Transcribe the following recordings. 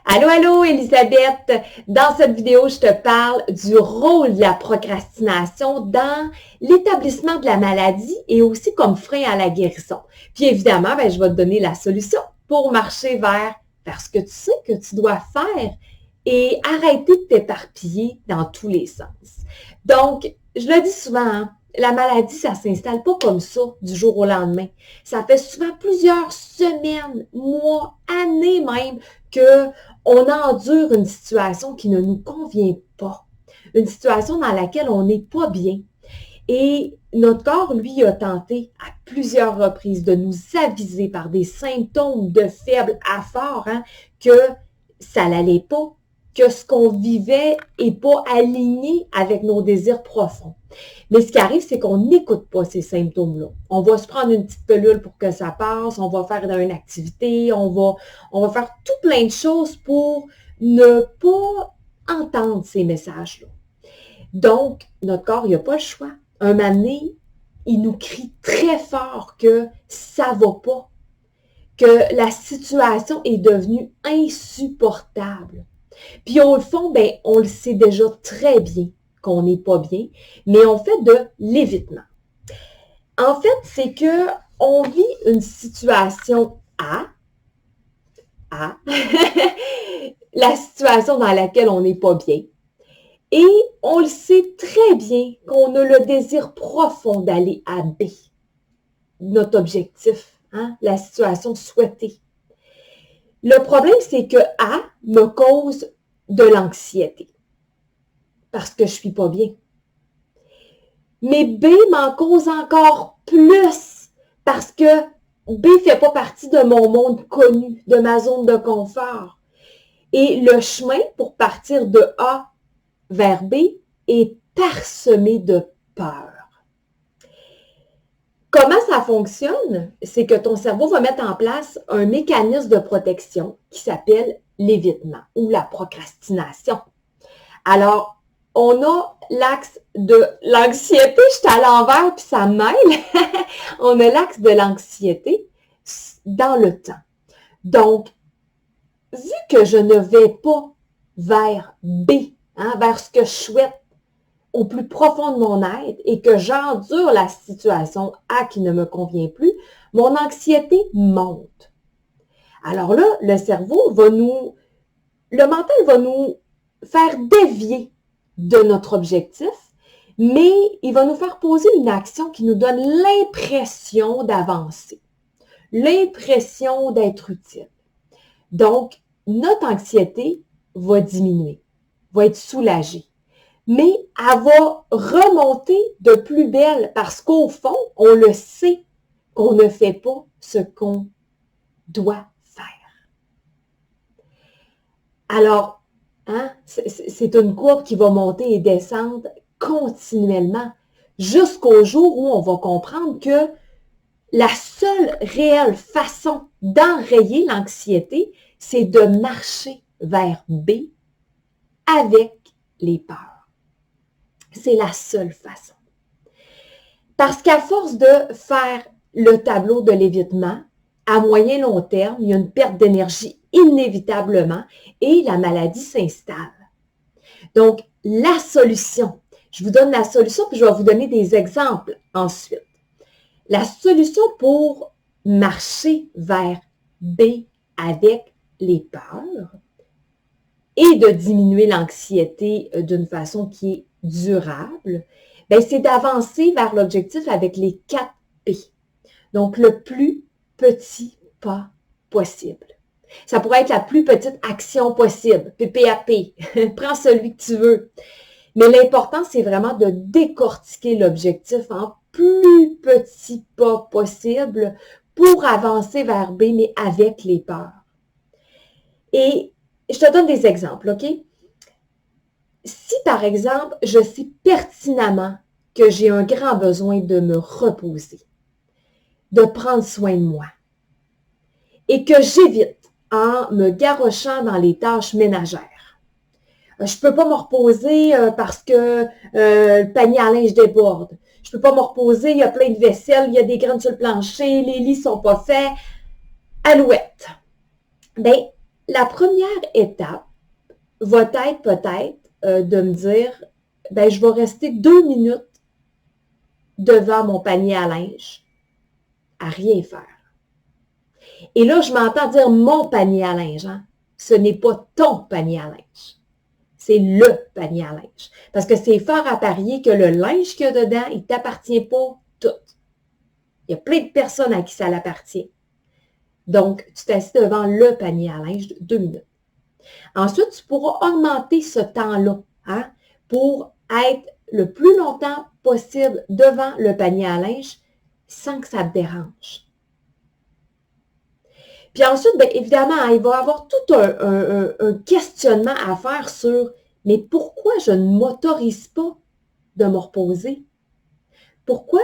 Allô, allô, Elisabeth! Dans cette vidéo, je te parle du rôle de la procrastination dans l'établissement de la maladie et aussi comme frein à la guérison. Puis évidemment, je vais te donner la solution pour marcher vers ce que tu sais que tu dois faire et arrêter de t'éparpiller dans tous les sens. Donc, je le dis souvent, hein, la maladie, ça s'installe pas comme ça du jour au lendemain. Ça fait souvent plusieurs semaines, mois, années même que on endure une situation qui ne nous convient pas, une situation dans laquelle on n'est pas bien. Et notre corps, lui, a tenté à plusieurs reprises de nous aviser par des symptômes de faible à fort que ça n'allait pas, que ce qu'on vivait n'est pas aligné avec nos désirs profonds. Mais ce qui arrive, c'est qu'on n'écoute pas ces symptômes-là. On va se prendre une petite pilule pour que ça passe, on va faire une activité, on va faire tout plein de choses pour ne pas entendre ces messages-là. Donc, notre corps, il n'a pas le choix. Un moment donné, il nous crie très fort que ça ne va pas, que la situation est devenue insupportable. Puis au fond, on le sait déjà très bien qu'on n'est pas bien, mais on fait de l'évitement. En fait, c'est que on vit une situation la situation dans laquelle on n'est pas bien. Et on le sait très bien qu'on a le désir profond d'aller à B, notre objectif, la situation souhaitée. Le problème, c'est que A me cause de l'anxiété parce que je suis pas bien. Mais B m'en cause encore plus parce que B fait pas partie de mon monde connu, de ma zone de confort. Et le chemin pour partir de A vers B est parsemé de peur. Comment ça fonctionne? C'est que ton cerveau va mettre en place un mécanisme de protection qui s'appelle l'évitement ou la procrastination. Alors, on a l'axe de l'anxiété, je suis à l'envers puis ça mêle. On a l'axe de l'anxiété dans le temps. Donc, vu que je ne vais pas vers B, vers ce que je souhaite au plus profond de mon être et que j'endure la situation A qui ne me convient plus, mon anxiété monte. Alors là, le mental va nous faire dévier de notre objectif, mais il va nous faire poser une action qui nous donne l'impression d'avancer, l'impression d'être utile. Donc, notre anxiété va diminuer, va être soulagée. Mais elle va remonter de plus belle parce qu'au fond, on le sait qu'on ne fait pas ce qu'on doit faire. Alors, c'est une courbe qui va monter et descendre continuellement jusqu'au jour où on va comprendre que la seule réelle façon d'enrayer l'anxiété, c'est de marcher vers B avec les peurs. C'est la seule façon. Parce qu'à force de faire le tableau de l'évitement, à moyen long terme, il y a une perte d'énergie inévitablement et la maladie s'installe. Donc, la solution, je vous donne la solution puis je vais vous donner des exemples ensuite. La solution pour marcher vers B avec les peurs et de diminuer l'anxiété d'une façon qui est durable, c'est d'avancer vers l'objectif avec les 4 P. Donc, le plus petit pas possible. Ça pourrait être la plus petite action possible, PPAP. Prends celui que tu veux. Mais l'important, c'est vraiment de décortiquer l'objectif en plus petits pas possible pour avancer vers B, mais avec les peurs. Et je te donne des exemples, OK? Si, par exemple, je sais pertinemment que j'ai un grand besoin de me reposer, de prendre soin de moi, et que j'évite en me garrochant dans les tâches ménagères. Je peux pas me reposer parce que le panier à linge déborde. Je peux pas me reposer, il y a plein de vaisselle, il y a des graines sur le plancher, les lits sont pas faits. Alouette. la première étape va être peut-être de me dire, ben, je vais rester 2 minutes devant mon panier à linge, à rien faire. Et là, je m'entends dire mon panier à linge. Hein? Ce n'est pas ton panier à linge. C'est le panier à linge. Parce que c'est fort à parier que le linge qu'il y a dedans, il ne t'appartient pas tout. Il y a plein de personnes à qui ça l'appartient. Donc, tu t'assis devant le panier à linge 2 minutes. Ensuite, tu pourras augmenter ce temps-là hein, pour être le plus longtemps possible devant le panier à linge sans que ça te dérange. Puis ensuite, bien évidemment, il va y avoir tout un questionnement à faire sur « Mais pourquoi je ne m'autorise pas de me reposer? Pourquoi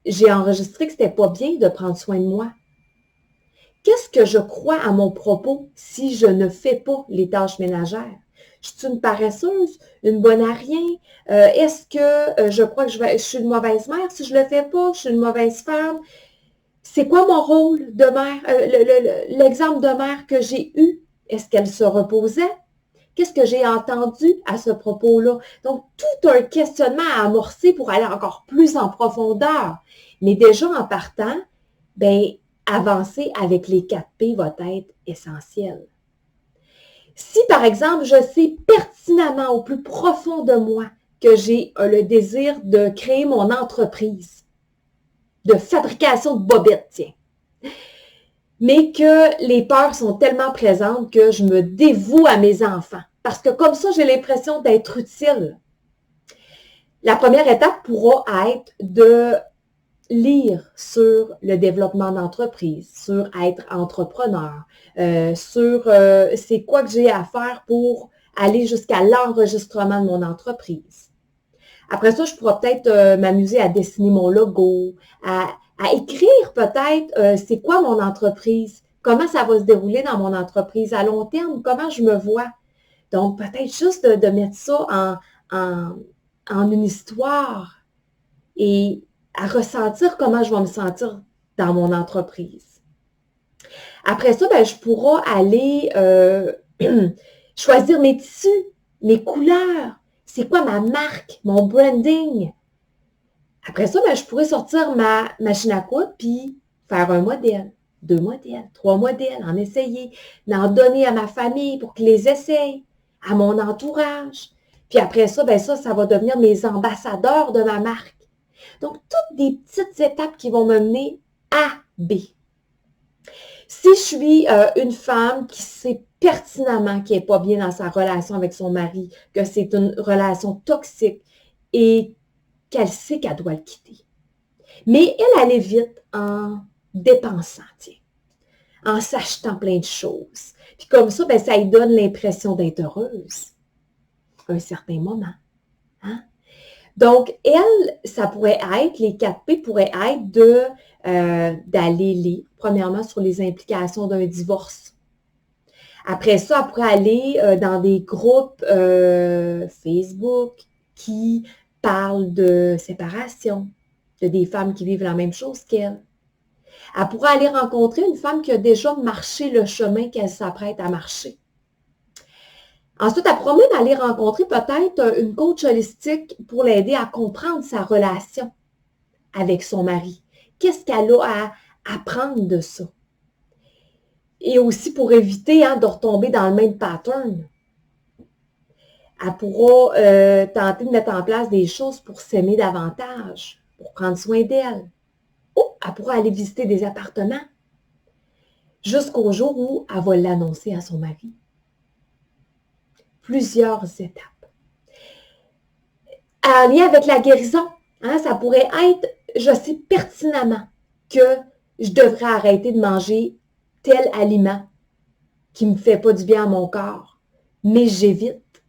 j'ai enregistré que c'était pas bien de prendre soin de moi? Qu'est-ce que je crois à mon propos si je ne fais pas les tâches ménagères? Je suis une paresseuse, une bonne à rien? Est-ce que je crois que je suis une mauvaise mère si je le fais pas? Je suis une mauvaise femme? C'est quoi mon rôle de mère? L'exemple de mère que j'ai eu, est-ce qu'elle se reposait? Qu'est-ce que j'ai entendu à ce propos-là? Donc, tout un questionnement à amorcer pour aller encore plus en profondeur. Mais déjà, en partant, ben, avancer avec les 4 P va être essentiel. Si, par exemple, je sais pertinemment au plus profond de moi que j'ai le désir de créer mon entreprise de fabrication de bobettes, tiens, mais que les peurs sont tellement présentes que je me dévoue à mes enfants. Parce que comme ça, j'ai l'impression d'être utile. La première étape pourra être de lire sur le développement d'entreprise, sur être entrepreneur, sur c'est quoi que j'ai à faire pour aller jusqu'à l'enregistrement de mon entreprise. Après ça, je pourrais peut-être m'amuser à dessiner mon logo, à écrire peut-être c'est quoi mon entreprise, comment ça va se dérouler dans mon entreprise à long terme, comment je me vois. Donc, peut-être juste de mettre ça en une histoire et à ressentir comment je vais me sentir dans mon entreprise. Après ça, ben, je pourrai aller choisir mes tissus, mes couleurs. C'est quoi ma marque, mon branding? Après ça, ben, je pourrais sortir ma machine à coudre puis faire un modèle, 2 modèles, 3 modèles, en essayer, en donner à ma famille pour qu'ils les essayent, à mon entourage. Puis après ça, ben ça va devenir mes ambassadeurs de ma marque. Donc, toutes des petites étapes qui vont me mener à B. Si je suis une femme qui sait pertinemment qu'elle n'est pas bien dans sa relation avec son mari, que c'est une relation toxique et qu'elle sait qu'elle doit le quitter. Mais elle évite en dépensant, tiens, en s'achetant plein de choses. Puis comme ça, ben, ça lui donne l'impression d'être heureuse à un certain moment. Hein? Donc, elle, ça pourrait être, les 4 P pourraient être d'aller lire, premièrement, sur les implications d'un divorce. Après ça, elle pourrait aller dans des groupes Facebook qui parlent de séparation, de des femmes qui vivent la même chose qu'elle. Elle pourrait aller rencontrer une femme qui a déjà marché le chemin qu'elle s'apprête à marcher. Ensuite, elle pourra même aller rencontrer peut-être une coach holistique pour l'aider à comprendre sa relation avec son mari. Qu'est-ce qu'elle a à apprendre de ça? Et aussi pour éviter de retomber dans le même pattern. Elle pourra tenter de mettre en place des choses pour s'aimer davantage, pour prendre soin d'elle. Oh, elle pourra aller visiter des appartements jusqu'au jour où elle va l'annoncer à son mari. Plusieurs étapes. En lien avec la guérison, ça pourrait être, je sais pertinemment que je devrais arrêter de manger tel aliment qui ne me fait pas du bien à mon corps, mais j'évite.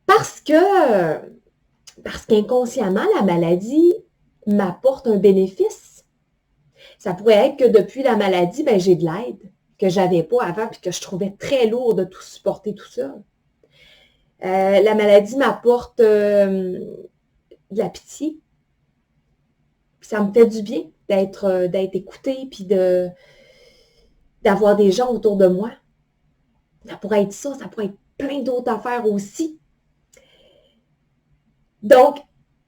Parce qu'inconsciemment, la maladie m'apporte un bénéfice. Ça pourrait être que depuis la maladie, ben, j'ai de l'aide que je n'avais pas avant et que je trouvais très lourd de tout supporter tout seul. La maladie m'apporte de la pitié. Ça me fait du bien d'être écoutée puis d'avoir des gens autour de moi Ça pourrait être ça pourrait être plein d'autres affaires aussi. Donc,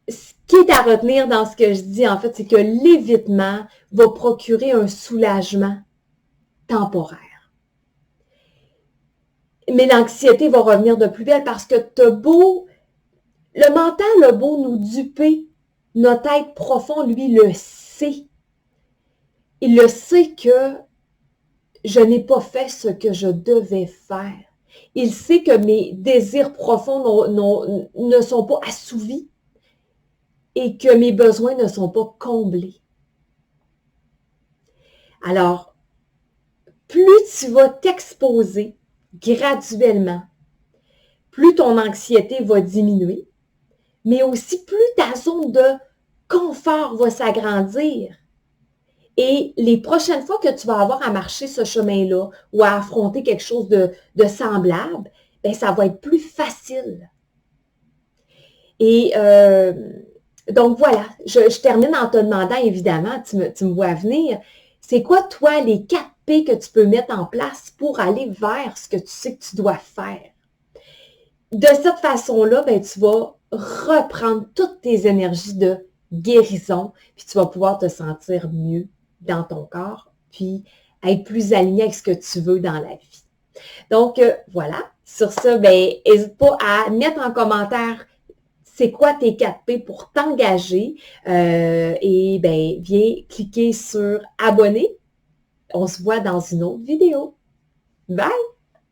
ce qui est à retenir dans ce que je dis, en fait, c'est que l'évitement va procurer un soulagement temporaire. Mais l'anxiété va revenir de plus belle parce que le mental a beau nous duper, notre être profond, lui, le sait. Il le sait que je n'ai pas fait ce que je devais faire. Il sait que mes désirs profonds ne sont pas assouvis et que mes besoins ne sont pas comblés. Alors, plus tu vas t'exposer graduellement, plus ton anxiété va diminuer, mais aussi plus ta zone de confort va s'agrandir. Et les prochaines fois que tu vas avoir à marcher ce chemin-là ou à affronter quelque chose de semblable, bien, ça va être plus facile. Et donc voilà, je termine en te demandant, évidemment, tu me vois venir, c'est quoi, toi, les 4 P que tu peux mettre en place pour aller vers ce que tu sais que tu dois faire? De cette façon-là, ben, tu vas reprendre toutes tes énergies de guérison, puis tu vas pouvoir te sentir mieux dans ton corps, puis être plus aligné avec ce que tu veux dans la vie. Donc, voilà. Sur ça, ben, n'hésite pas à mettre en commentaire c'est quoi tes 4 P pour t'engager et ben, viens cliquer sur abonner. On se voit dans une autre vidéo. Bye!